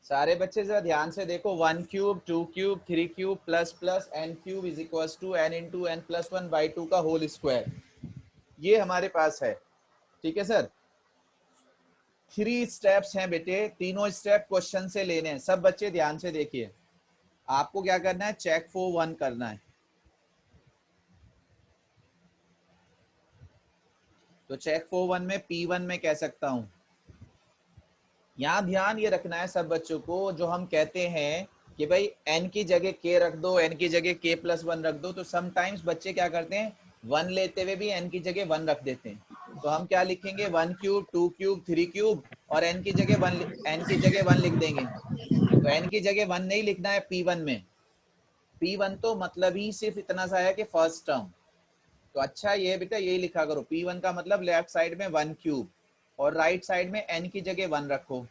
सारे बच्चे जरा ध्यान से देखो, 1 cube 2 cube 3 cube plus plus n cube is equal to n into n plus 1 by 2 का होल स्क्वायर, ये हमारे पास है। ठीक है सर, 3 स्टेप्स हैं बेटे, तीनों स्टेप क्वेश्चन से लेने हैं। सब बच्चे ध्यान से देखिए, आपको क्या करना है, चेक फॉर 1 करना है। तो चेक फॉर 1 में P1 में कह सकता हूं, यहाँ ध्यान ये रखना है सब बच्चों को, जो हम कहते हैं कि भाई n की जगह k रख दो, n की जगह k प्लस 1 रख दो, तो समटाइम्स बच्चे क्या करते हैं, 1 लेते हुए भी n की जगह 1 रख देते हैं। तो हम क्या लिखेंगे, 1 क्यूब 2 क्यूब 3 क्यूब, और n की जगह 1, n की जगह 1 लिख देंगे। तो n की जगह 1 नहीं लिखना है P1 में, P1 तो मतलब ही सिर्फ इतना सा है कि फर्स्ट टर्म। तो अच्छा ये बेटा यही लिखा करो, P1 का मतलब लेफ्ट साइड में 1 क्यूब और राइट साइड में n की जगह 1 रखो,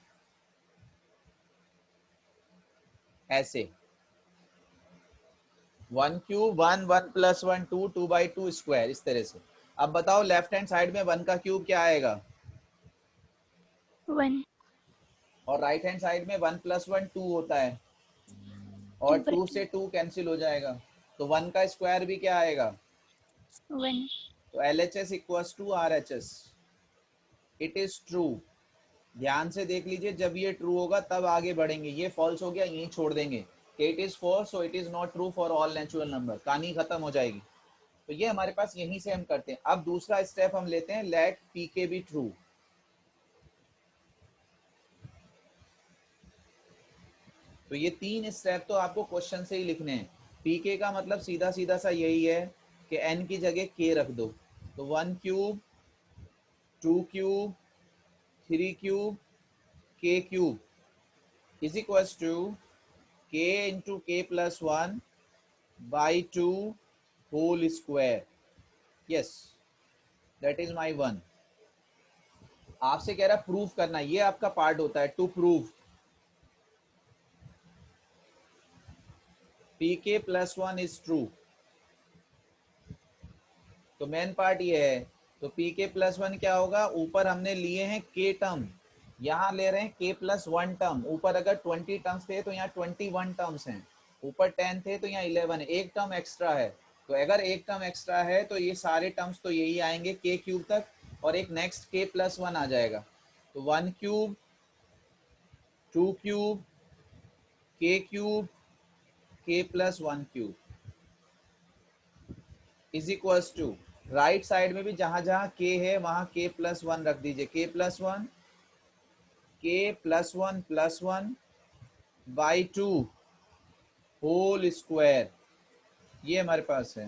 ऐसे 1 क्यूब 1 1 प्लस 1 2 2 बाई 2 स्क्वायर, इस तरह से। अब बताओ लेफ्ट हैंड साइड में 1 का क्यूब क्या आएगा, 1, और राइट हैंड साइड में 1 प्लस 1 2 होता है, और 2 से 2 कैंसिल हो जाएगा, तो 1 का स्क्वायर भी क्या आएगा, 1। तो LHS equals to RHS। It is true. ध्यान से देख लीजिए, जब ये ट्रू होगा तब आगे बढ़ेंगे, ये फॉल्स हो गया यहीं छोड़ देंगे, it is false so it is not true for all natural number, कहानी खत्म हो जाएगी। तो ये हमारे पास यहीं से हम करते हैं। अब दूसरा स्टेप हम लेते हैं, लेट पीके बी ट्रू। तो ये 3 स्टेप तो आपको क्वेश्चन से ही लिखने हैं। पीके का मतलब सीधा सीधा सा यही है कि एन की जगह के रख दो, तो 1 cube 2 cube 3 cube k cube is equal to k into k plus 1 by 2 whole square. Yes, that is my 1। आपसे कह रहा है प्रूफ करना, ये आपका पार्ट होता है, to prove pk plus 1 is true. तो मेन पार्ट ये है, तो pk प्लस 1 क्या होगा, ऊपर हमने लिए हैं k टर्म, यहाँ ले रहे हैं k प्लस 1 टर्म। ऊपर अगर 20 टर्म्स थे तो यहाँ 21 टर्म्स हैं, ऊपर 10 थे तो यहाँ 11 है, एक टर्म एक्स्ट्रा है। तो अगर एक टर्म एक्स्ट्रा है तो ये सारे टर्म्स तो यही आएंगे k क्यूब तक, और एक नेक्स्ट k प्लस 1 आ जाएगा। तो 1 cube 2 cube k cube k plus 1 cube is equals to, right side में भी जहां जहां k है वहां k प्लस 1 रख दीजिए, k plus 1 k plus 1 plus 1 by 2 whole square, ये हमारे पास है।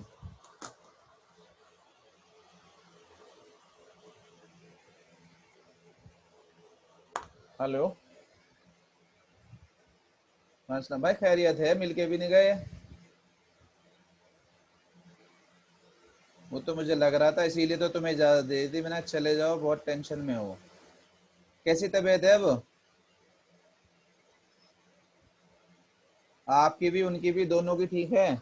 हेलो असलम भाई, खैरियत है, मिलके भी नहीं गए। वो तो मुझे लग रहा था, इसीलिए तो तुम्हें इजाजत दे दी मैंने, चले जाओ बहुत टेंशन में हो। कैसी तबीयत है अब, आपकी भी उनकी भी, दोनों की ठीक है?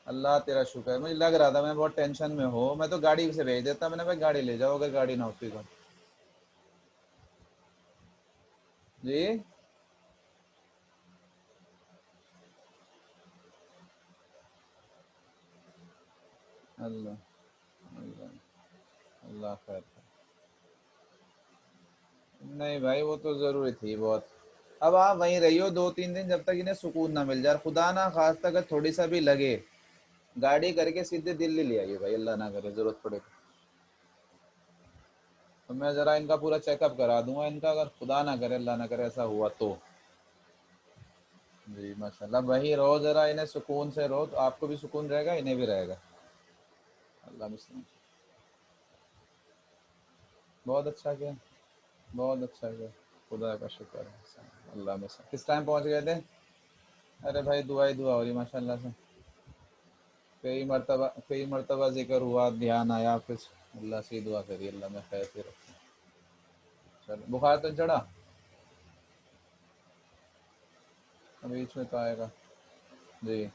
अल्लाह तेरा शुक्र है, मुझे लग रहा था मैं बहुत टेंशन में हो, मैं तो गाड़ी से भेज देता, मैंने भाई गाड़ी ले जाओ अगर गाड़ी ना होती तो। जी अल्लाह अल्लाह अल्लाह खैर। नहीं भाई वो तो जरूरी थी बहुत। अब आप वहीं रहियो 2-3 दिन, जब तक इन्हें सुकून ना मिल जाए, खुदा ना खास्ता अगर थोड़ी सा भी लगे, गाड़ी करके सीधे दिल्ली ले आइए भाई, अल्लाह ना करे जरूरत पड़े तो मैं जरा इनका पूरा चेकअप करा दूंगा इनका, अगर खुदा ना करे अल्लाह ना करे ऐसा हुआ तो। जी माशाल्लाह, वही रहो जरा, इन्हें सुकून से रहो तो आपको भी सुकून रहेगा, इन्हें भी रहेगा। अल्लाह बिस्मिल्लाह। बहुत अच्छा किया, बहुत अच्छा किया, खुदा का शुक्र है। अल्लाह में से किस टाइम पहुंच गए थे? अरे भाई दुआ ही दुआ हो रही माशाल्लाह से, कई मरतबा जिक्र हुआ, ध्यान आया, फिर अल्लाह से दुआ करिए अल्लाह में खैर से रखे। चलो बुखार तो चढ़ा, बीच में तो आएगा। जी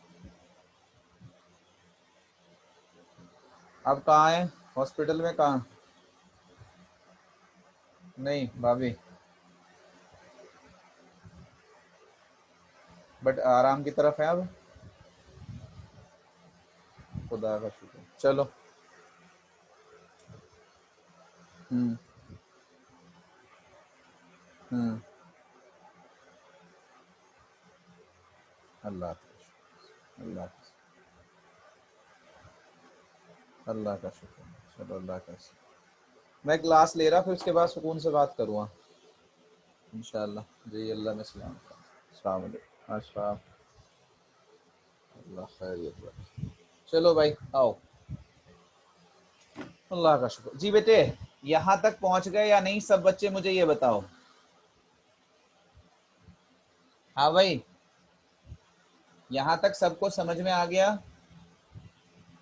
अब कहाँ है, हॉस्पिटल में कहाँ? नहीं भाभी, बट आराम की तरफ है अब, खुदा का शुक्र। चलो हम्म हम्म, अल्लाह का शुक्र, अल्लाह का शुक्र। चलो अल्लाह का शुक्र। मैं क्लास ले रहा, फिर उसके बाद सुकून से बात करूँगा इंशाल्लाह। जी अल्लाह में सलाम। अस्सलाम वालेकुम। अस्सलाम। अल्लाह खैरियत रखे। चलो भाई आओ। अल्लाह का शुक्र। जी बेटे, यहाँ तक पहुँच गए या नहीं सब बच्चे, मुझे ये बताओ। हाँ भाई, यहाँ तक सबको समझ में आ गया?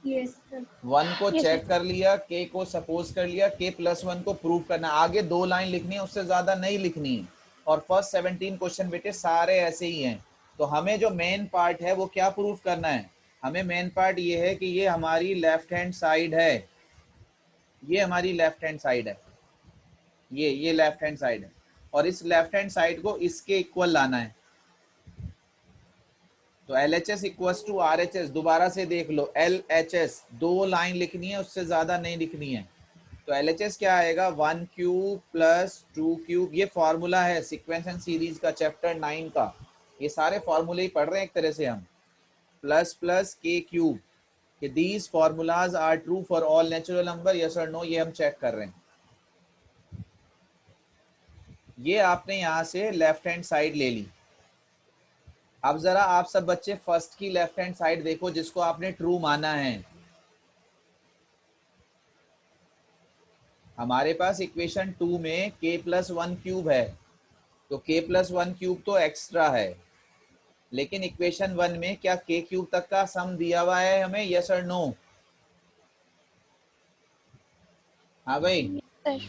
Yes sir. वन को यस चेक सर। कर लिया, के को सपोज कर लिया, के प्लस वन को प्रूव करना। आगे 2 लाइन लिखनी है, उससे ज्यादा नहीं लिखनी है। और फर्स्ट 17 क्वेश्चन बेटे सारे ऐसे ही हैं। तो हमें जो मेन पार्ट है वो क्या प्रूव करना है? हमें मेन पार्ट ये है कि ये हमारी लेफ्ट हैंड साइड है, ये हमारी लेफ्ट हैंड साइड है, ये लेफ्ट हैंड साइड है। और इस लेफ्ट हैंड साइड को इसके इक्वल लाना है। तो L H S equal to R H S, दोबारा से देख लो, एल एच एस 2 लाइन लिखनी है, उससे ज्यादा नहीं लिखनी है। तो एल एच एस क्या आएगा? 1 क्यूब प्लस 2 क्यूब। ये फॉर्मूला है सीक्वेंस एंड सीरीज का, चैप्टर 9 का। ये सारे फॉर्मूले ही पढ़ रहे हैं एक तरह से हम। प्लस प्लस के क्यूब, कि these formulas are true for all natural number, yes और नो, ये हम चेक कर रहे हैं। ये आपने यहाँ से लेफ्ट हैंड साइड ले ली। अब जरा आप सब बच्चे फर्स्ट की लेफ्ट हैंड साइड देखो, जिसको आपने ट्रू माना है। हमारे पास इक्वेशन 2 में k प्लस 1 क्यूब है, तो k प्लस 1 क्यूब तो एक्स्ट्रा है। लेकिन इक्वेशन 1 में क्या k क्यूब तक का सम दिया हुआ है हमें, यस और नो? हाँ भाई, सर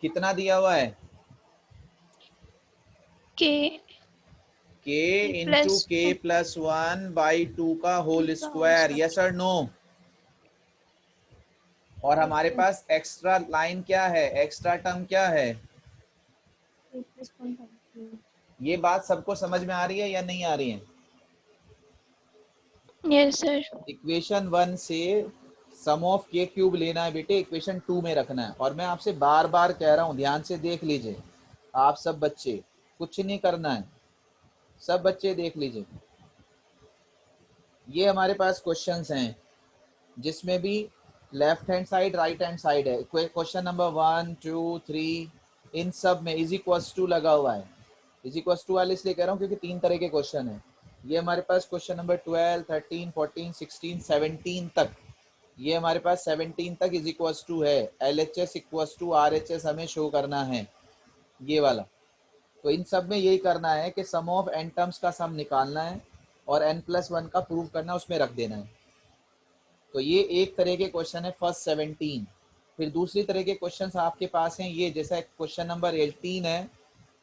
कितना दिया हुआ है? के k into plus k plus 1 by 2 का 2 होल का होल स्क्वायर, यस और नो? और हमारे स्क्वायर। पास एक्स्ट्रा लाइन क्या है, एक्स्ट्रा टर्म क्या है? प्लस 1 ये बात सबको समझ में आ रही है या नहीं आ रही है? Yes sir. इक्वेशन 1 से सम ऑफ के क्यूब लेना है बेटे, इक्वेशन 2 में रखना है। और मैं आपसे बार बार कह रहा हूं, ध्यान से देख लीजिए आप सब बच्चे, कुछ नहीं करना है, सब बच्चे देख लीजिए। ये हमारे पास क्वेश्चंस हैं जिसमें भी left hand side right hand side है। क्वेश्चन नंबर 1 2 3, इन सब में इज इक्वल्स टू लगा हुआ है। इज इक्वल्स टू वाले इसलिए कह रहा हूँ क्योंकि 3 तरह के क्वेश्चन है। ये हमारे पास क्वेश्चन नंबर 12 13 14 16 17 तक, ये हमारे पास 17 तक इज इक्वल्स टू है। L H S equals to R H S हमें शो करना है, ये वाला। तो इन सब में यही करना है कि सम ऑफ एन टर्म्स का सम निकालना है और एन प्लस 1 का प्रूव करना, उसमें रख देना है। तो ये एक तरह के क्वेश्चन है फर्स्ट 17। फिर दूसरी तरह के क्वेश्चन आपके पास हैं, ये जैसा क्वेश्चन नंबर 18 है,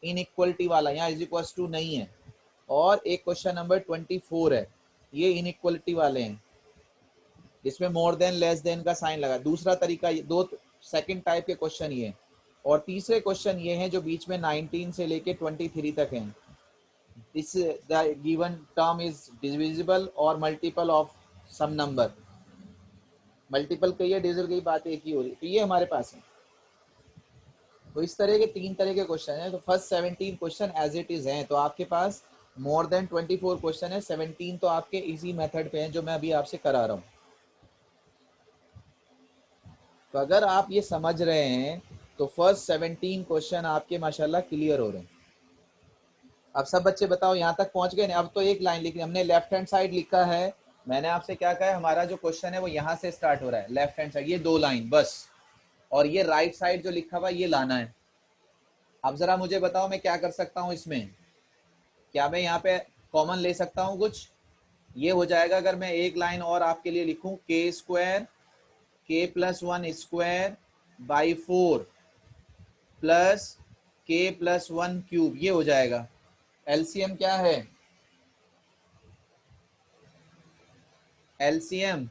इन इक्वलिटी वाला, यहाँ इज इक्वल्स टू नहीं है। और एक क्वेश्चन नंबर 24 है, ये इन इक्वलिटी वाले हैं, इसमें मोर देन लेस देन का साइन लगा। दूसरा तरीका, दो सेकंड टाइप के क्वेश्चन ये। और तीसरे क्वेश्चन ये हैं जो बीच में 19 से लेके 23 तक हैं। This the given term is divisible और multiple of some number, multiple कही है डिविजिबल की बात एक ही हो रही, तो ये हमारे पास है। तो इस तरह के 3 तरह के क्वेश्चन हैं। तो first 17 question as it is हैं, तो आपके पास मोर देन 24 क्वेश्चन है। 17 तो आपके इजी मेथड पे हैं जो मैं अभी आपसे करा रहा हूँ। तो अगर आप ये समझ रहे हैं तो फर्स्ट 17 क्वेश्चन आपके माशाल्लाह क्लियर हो रहे हैं। अब सब बच्चे बताओ यहाँ तक पहुंच गए ना? अब तो एक लाइन लिखनी, हमने लेफ्ट हैंड साइड लिखा है। मैंने आपसे क्या कहा है, हमारा जो क्वेश्चन है वो यहाँ से स्टार्ट हो रहा है, लेफ्ट हैंड साइड, ये 2 लाइन बस। और ये राइट साइड जो लिखा हुआ ये लाना है। अब जरा मुझे बताओ मैं क्या कर सकता हूँ इसमें? क्या मैं यहाँ पे कॉमन ले सकता हूँ कुछ? ये हो जाएगा अगर मैं एक लाइन और आपके लिए लिखूं, के square K plus 1 square by 4 plus के प्लस 1 क्यूब, ये हो जाएगा। एलसीएम क्या है? एलसीएम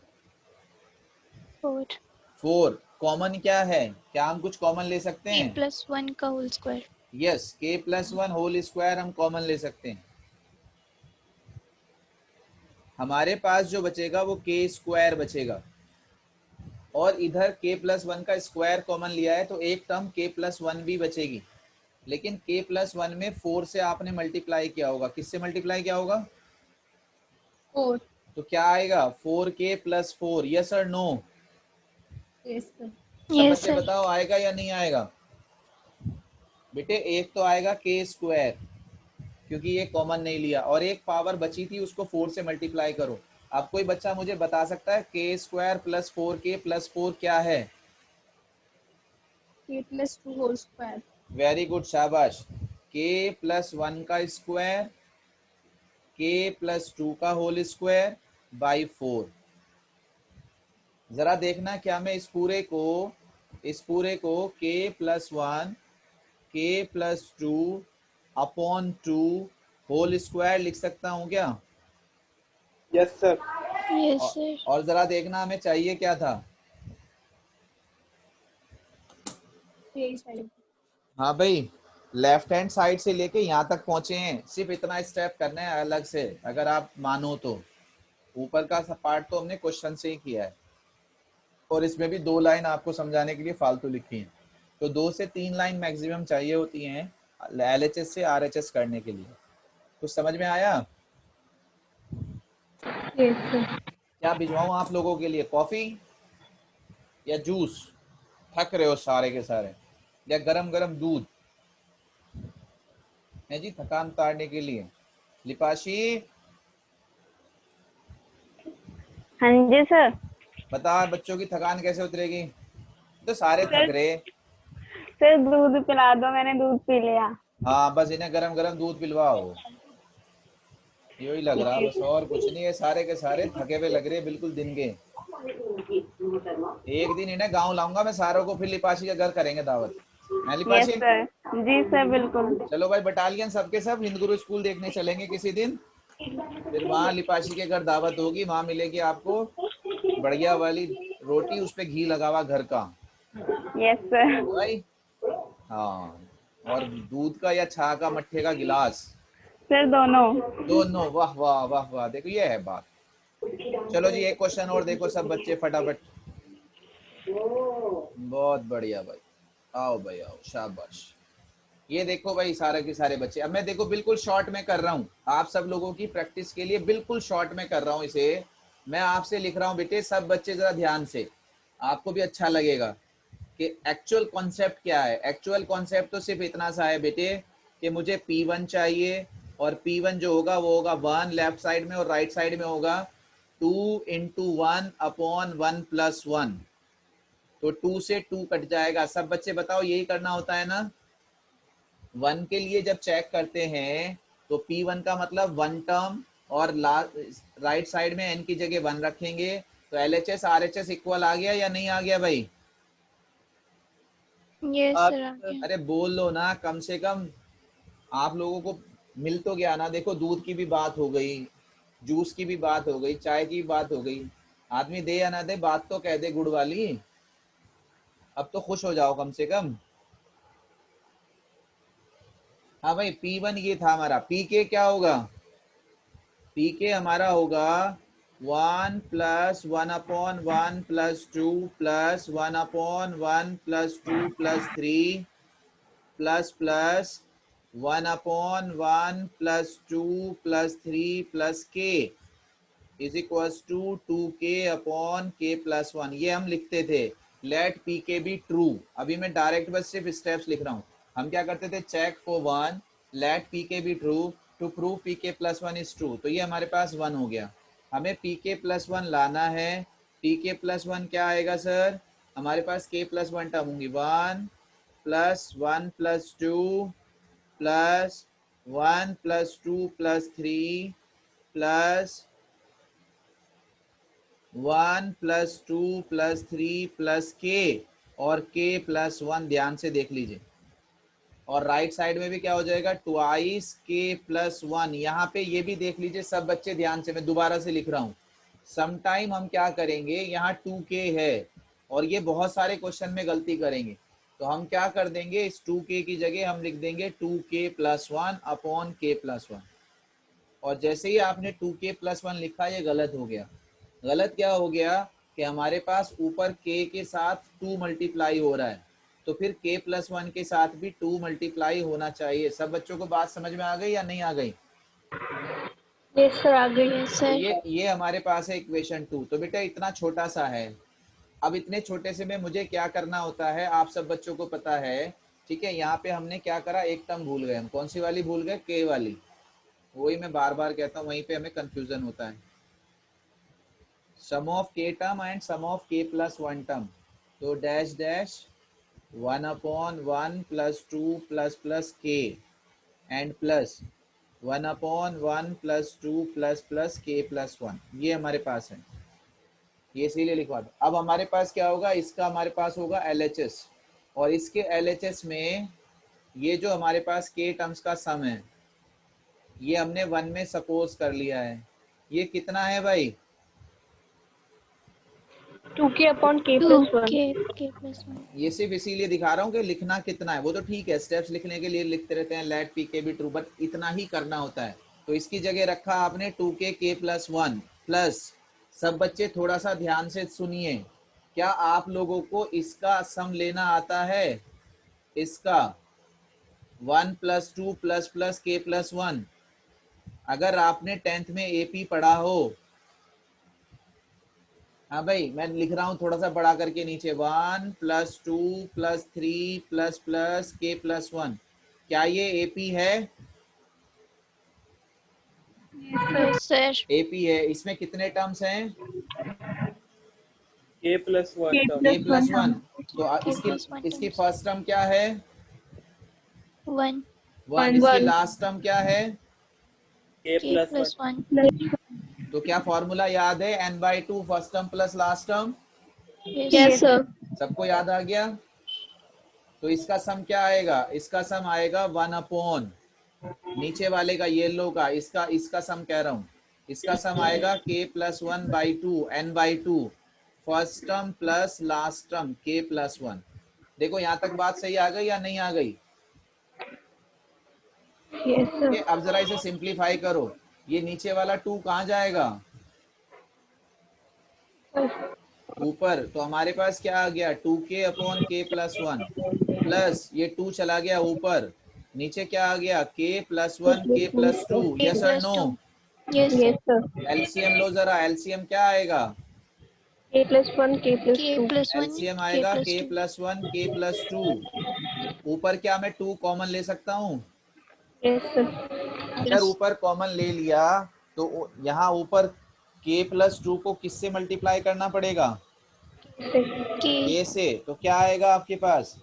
4 4। कॉमन क्या है? क्या हम कुछ कॉमन ले सकते के हैं? प्लस 1 का होल स्क्वायर। यस, के प्लस 1 होल स्क्वायर हम कॉमन ले सकते हैं। हमारे पास जो बचेगा वो के स्क्वायर बचेगा, और इधर के प्लस वन का स्क्वायर कॉमन लिया है तो एक टर्म के प्लस वन भी बचेगी। लेकिन के प्लस वन में 4 से आपने मल्टीप्लाई किया होगा, किससे मल्टीप्लाई किया होगा? 4। तो क्या आएगा? 4k प्लस 4, यस और नो? Yes sir. सब बच्चे बताओ आएगा या नहीं आएगा? बेटे एक तो आएगा के स्क्वायर, क्योंकि ये कॉमन नहीं लिया, और एक पावर बची थी उसको 4 से मल्टीप्लाई करो। अब कोई बच्चा मुझे बता सकता है के स्क्वायर प्लस 4k प्लस 4 क्या है? k plus 2 whole square। Very good, शाबाश। के प्लस वन का स्क्वायर, के प्लस टू का होल स्क्वायर बाई 4। जरा देखना क्या मैं इस पूरे को K plus one, K plus two upon 2 whole square लिख सकता हूँ क्या? Yes sir. Yes sir. और जरा देखना हमें चाहिए क्या था? हाँ भाई, लेफ्ट हैंड साइड से लेके यहाँ तक पहुंचे हैं, सिर्फ इतना स्टेप करना है अलग से, अगर आप मानो तो। ऊपर का पार्ट तो हमने क्वेश्चन से ही किया है, और इसमें भी 2 लाइन आपको समझाने के लिए फालतू लिखी है। तो 2 से 3 लाइन मैक्सिमम चाहिए होती हैं LHS से RHS करने के लिए। कुछ समझ में आया? Yes sir. क्या भिजवाऊं आप लोगों के लिए, कॉफी या जूस? थक रहे हो सारे के सारे, या गरम गरम दूध है जी थकान उतारने के लिए? लिपाशी हाँ जी सर। बता, बच्चों की थकान कैसे उतरेगी? तो सारे थक सर रहे। सर दूध पिला दो, मैंने दूध पी लिया। हाँ बस इन्हें गरम गरम दूध पिलवाओ, यही लग रहा, बस और कुछ नहीं है। सारे के सारे थके हुए लग रहे बिल्कुल दिन के। एक दिन इन्हें गांव लाऊंगा मैं सारों को, फिर लिपाशी के घर करेंगे दावत। है यस लिपाशी? सर। जी सर बिल्कुल। चलो भाई, बटालियन सबके सब हिंदगुरु स्कूल देखने चलेंगे किसी दिन, फिर वहाँ लिपाशी के घर दावत होगी, वहाँ मिलेगी आपको बढ़िया वाली रोटी, उस पे घी लगा हुआ घर का। Yes sir. भाई हाँ, और दूध का या छा का मट्ठे का गिलास, सर दोनों। दोनों। वाह वाह वाह वाह, देखो ये है बात। चलो जी एक क्वेश्चन और देखो सब बच्चे फटाफट। बहुत बढ़िया भाई, आओ भाई आओ, शाबाश। ये देखो भाई सारे के सारे बच्चे, अब मैं देखो बिल्कुल शॉर्ट में कर रहा हूँ आप सब लोगों की प्रैक्टिस के लिए, बिल्कुल शॉर्ट में कर रहा हूँ इसे। मैं आपसे लिख रहा हूँ बेटे, सब बच्चे जरा ध्यान से, आपको भी अच्छा लगेगा कि एक्चुअल कॉन्सेप्ट क्या है। एक्चुअल कॉन्सेप्ट तो सिर्फ इतना सा है बेटे कि मुझे P1 चाहिए, और P1 जो होगा वो होगा 1 लेफ्ट साइड में, और राइट साइड में होगा 2 इंटू 1 अपॉन 1 प्लस 1। तो 2 से 2 कट जाएगा। सब बच्चे बताओ यही करना होता है ना? 1 के लिए जब चेक करते हैं तो P1 का मतलब 1 टर्म, और राइट साइड में n की जगह 1 रखेंगे, तो LHS RHS इक्वल आ गया या नहीं आ गया भाई? यस अब सर आ गया। अरे बोल लो ना, कम से कम आप लोगों को मिल तो गया ना। देखो दूध की भी बात हो गई, जूस की भी बात हो गई, चाय की भी बात हो गई। आदमी दे या ना दे, बात तो कह दे गुड़ वाली। अब तो खुश हो जाओ कम से कम। हाँ भाई, P1 ये था हमारा। PK क्या होगा? PK हमारा होगा 1 plus 1 upon 1 plus 2 plus 1 upon 1 plus 2 plus 3 plus plus 1 upon 1 plus 2 plus 3 plus K is equals to 2K upon K plus 1। ये हम लिखते थे लेट PK बी ट्रू। अभी मैं डायरेक्ट बस सिर्फ स्टेप्स लिख रहा हूँ। हम क्या करते थे, check for 1 let PK be true to prove PK plus 1 is true. तो ये हमारे पास 1 हो गया। हमें PK प्लस 1 लाना है। PK प्लस 1 क्या आएगा सर? हमारे पास K प्लस 1 टर्म होंगी, 1 plus 1 plus 2 plus 1 plus 2 plus 3 plus 1 plus 2 plus 3 plus K, और K प्लस 1 ध्यान से देख लीजिए। और राइट साइड में भी क्या हो जाएगा, ट्वाइस K प्लस 1। यहाँ पे ये भी देख लीजिए सब बच्चे ध्यान से, मैं दोबारा से लिख रहा हूँ। समटाइम हम क्या करेंगे, यहाँ 2K है, और ये बहुत सारे क्वेश्चन में गलती करेंगे, तो हम क्या कर देंगे, इस 2K की जगह हम लिख देंगे 2K plus 1 upon K plus 1। और जैसे ही आपने 2k+1 लिखा, ये गलत हो गया। गलत क्या हो गया कि हमारे पास ऊपर k के साथ 2 मल्टीप्लाई हो रहा है, तो फिर k+1 के साथ भी 2 मल्टीप्लाई होना चाहिए। सब बच्चों को बात समझ में आ गई या नहीं आ गई? यस सर, आ गई। यस तो सर। ये हमारे पास है इक्वेशन 2। तो बेटा इतना छोटा सा है। अब इतने छोटे से में मुझे क्या करना होता है, आप सब बच्चों को पता है, ठीक है। यहाँ पे हमने क्या करा, एक टर्म भूल गए हम। कौन सी वाली भूल गए? के वाली। वही मैं बार बार कहता हूँ, वहीं पे हमें कंफ्यूजन होता है। Sum of k term and sum of k+1 term. तो dash dash 1/1 + 2 + k and plus 1/1 + 2 + k+1। ये हमारे पास है, ये इसीलिए लिखवा दो। अब हमारे पास क्या होगा, इसका हमारे पास होगा LHS, और इसके LHS में ये जो हमारे पास k टर्म्स का सम है, ये हमने 1 में सपोज कर लिया है। ये कितना है भाई? 2k/k+1। k+1। ये सिर्फ इसीलिए दिखा रहा हूँ कि लिखना कितना है। वो तो ठीक है, स्टेप्स लिखने के लिए लिखते रहते हैं, लेट pk भी ट्रू, बट इतना ही करना होता है। तो इसकी जगह रखा आपने 2k+1 प्लस। सब बच्चे थोड़ा सा ध्यान से सुनिए, क्या आप लोगों को इसका सम लेना आता है? इसका 1 + 2 + k+1। अगर आपने 10th में AP पढ़ा हो, हाँ भाई मैं लिख रहा हूँ थोड़ा सा बड़ा करके नीचे, 1 + 2 + 3 + k+1। क्या ये AP है? Yes sir. AP है। इसमें कितने टर्म्स हैं? k+1 term. k+1। तो इसकी k+1 इसकी टर्म्स। फर्स्ट टर्म क्या है? 1 1। इसकी लास्ट टर्म क्या है? k+1 k+1। तो क्या फॉर्मूला याद है? n/2 first term plus last term. Yes sir. सबको याद आ गया? तो इसका सम क्या आएगा? इसका सम आएगा 1/, नीचे वाले का येलो का, इसका सम कह रहा हूं, इसका सम आएगा k+1/2 n/2 first term plus last term k+1। देखो यहां तक बात सही आ गई या नहीं आ गई? ये अब जरा इसे सिंप्लीफाई करो। ये नीचे वाला 2 कहां जाएगा? ऊपर। तो हमारे पास क्या आ गया? 2k/k+1 प्लस ये 2 चला गया ऊपर, नीचे क्या आ गया? k+1 k+2। यस और no? k+2। Yes sir. LCM लो जरा, एलसीएम क्या आएगा? k+1 k+2। k+1 एलसीएम आएगा k+2। k+1 k+2। ऊपर क्या मैं 2 कॉमन ले सकता हूँ? Yes sir. अगर ऊपर कॉमन ले लिया तो यहाँ ऊपर k+2 को किससे मल्टीप्लाई करना पड़ेगा? k k से। तो क्या आएगा आपके पास?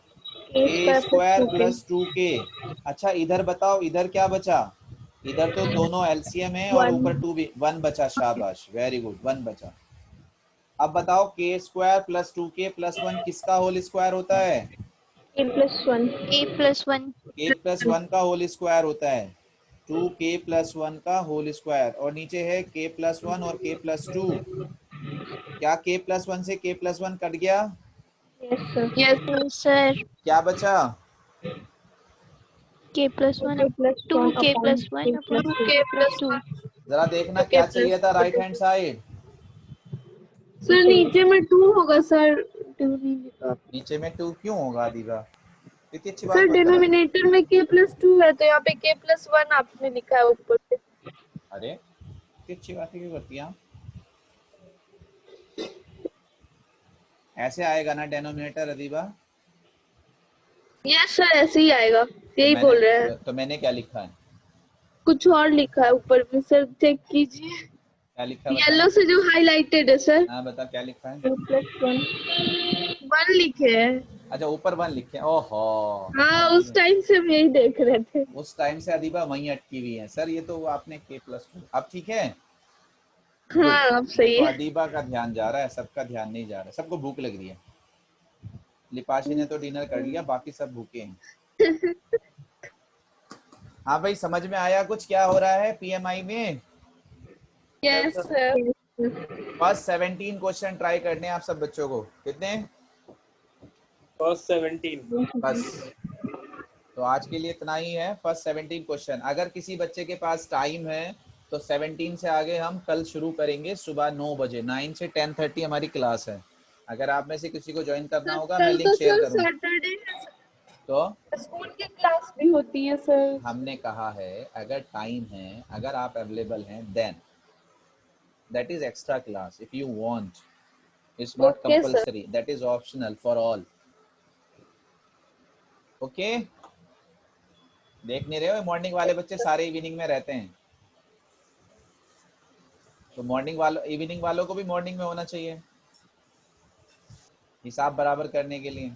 k² k² + 2k। + 2k। अच्छा इधर बताओ, इधर क्या बचा? इधर तो दोनों एलसीएम है और 1 ऊपर 2 भी, 1 बचा। शाबाश, वेरी गुड, 1 बचा। अब बताओ k² + 2k + 1 किसका होल स्क्वायर होता है? k+1। k+1। k+1 का होल स्क्वायर होता है। 2k+1 का होल स्क्वायर, और नीचे है k+1 और k+2। क्या k+1 से k+1 कट गया? Yes sir. Yes sir. क्या बचा? k+1 k+1 2k+1 k+2। k+2। जरा देखना क्या चाहिए था राइट हैंड साइड। सर नीचे में 2 होगा सर, 2 नहीं लिखा। नीचे में 2 क्यों होगा दीवा? इतनी अच्छी सर बात मत करा। डिनोमिनेटर में k+2 है तो यहाँ पे k+1 आपने लिखा है ऊपर पे। अरे इतनी अच्छी बातें क्यों करती हैं आप? ऐसे आएगा ना डेनोमिनेटर अदीबा? यस सर ऐसे ही आएगा, तो यही मैंने बोल रहे हैं। तो मैंने क्या लिखा है? कुछ और लिखा है ऊपर में सर, चेक कीजिए। क्या लिखा है बता? येलो से जो हाईलाइटेड है सर, हाँ बता क्या लिखा है? k+1। 1 लिखे हैं। अच्छा ऊपर 1 लिखे हैं। ओहो, हाँ उस टाइम से हम यही देख रहे थे। उस टाइम से अदीबा वहीं अटकी हुई है सर। ये तो आपने k+2। अब ठीक है, गुड। हाँ अब सही देखो है। अदीबा का ध्यान जा रहा है, सबका ध्यान नहीं जा रहा है। सबको भूख लग रही है। लिपाशी ने तो डिनर कर लिया, बाकी सब भूखे हैं। हाँ भाई समझ में आया कुछ क्या हो रहा है पीएमआई में? Yes sir. First 17 question try करने हैं आप सब बच्चों को। कितने? फर्स्ट 17। बस, तो आज के लिए इतना ही है। First 17 question. अगर किसी बच्चे के पास टाइम है तो 17 से आगे हम कल शुरू करेंगे सुबह 9 बजे। 9 से 10:30 हमारी क्लास है। अगर आप में से किसी को ज्वाइन करना होगा मैं कल लिंक तो शेयर सर करूंगा। सैटरडे है, तो स्कूल की क्लास भी होती है सर। हमने कहा है अगर टाइम है, अगर आप अवेलेबल हैं, then that is extra class if you want, it's not okay sir. Compulsory, that is optional for all. Okay, देख नहीं रहे हो मॉर्निंग वाले बच्चे सारे इवनिंग में रहते हैं, तो मॉर्निंग वालों इवनिंग वालों को भी मॉर्निंग में होना चाहिए हिसाब बराबर करने के लिए।